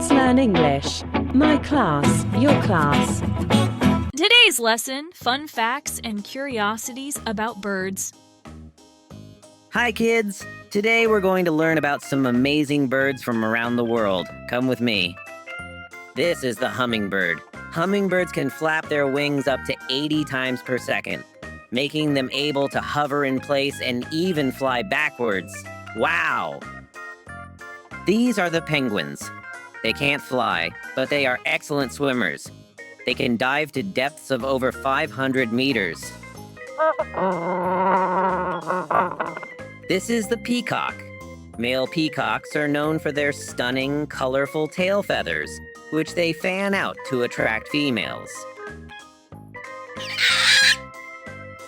Let's learn English. My class, your class. Today's lesson, fun facts and curiosities about birds. Hi kids! Today we're going to learn about some amazing birds from around the world. Come with me. This is the hummingbird. Hummingbirds can flap their wings up to 80 times per second, making them able to hover in place and even fly backwards. Wow! These are the penguins. They can't fly, but they are excellent swimmers. They can dive to depths of over 500 meters. This is the peacock. Male peacocks are known for their stunning, colorful tail feathers, which they fan out to attract females.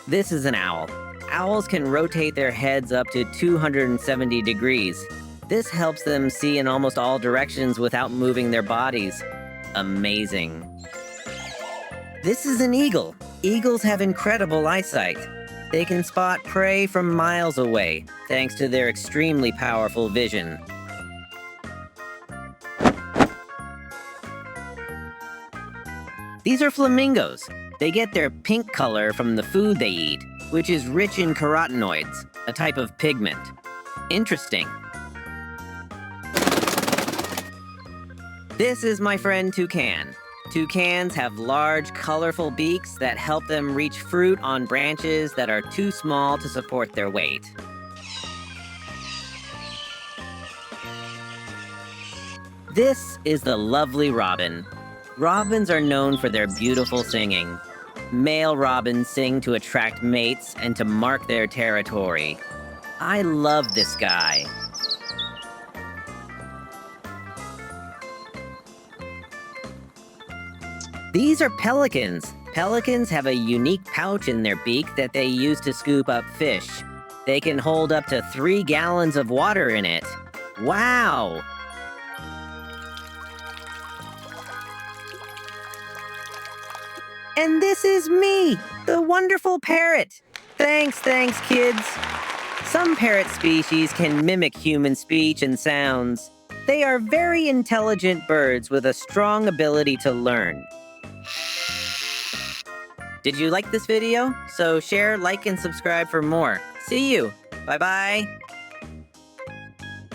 This is an owl. Owls can rotate their heads up to 270 degrees. This helps them see in almost all directions without moving their bodies. Amazing. This is an eagle. Eagles have incredible eyesight. They can spot prey from miles away, thanks to their extremely powerful vision. These are flamingos. They get their pink color from the food they eat, which is rich in carotenoids, a type of pigment. Interesting. This is my friend toucan. Toucans have large, colorful beaks that help them reach fruit on branches that are too small to support their weight. This is the lovely robin. Robins are known for their beautiful singing. Male robins sing to attract mates and to mark their territory. I love this guy. These are pelicans. Pelicans have a unique pouch in their beak that they use to scoop up fish. They can hold up to 3 gallons of water in it. Wow! And this is me, the wonderful parrot. Thanks, kids. Some parrot species can mimic human speech and sounds. They are very intelligent birds with a strong ability to learn. Did you like this video? So share, like, and subscribe for more. See you. Bye-bye.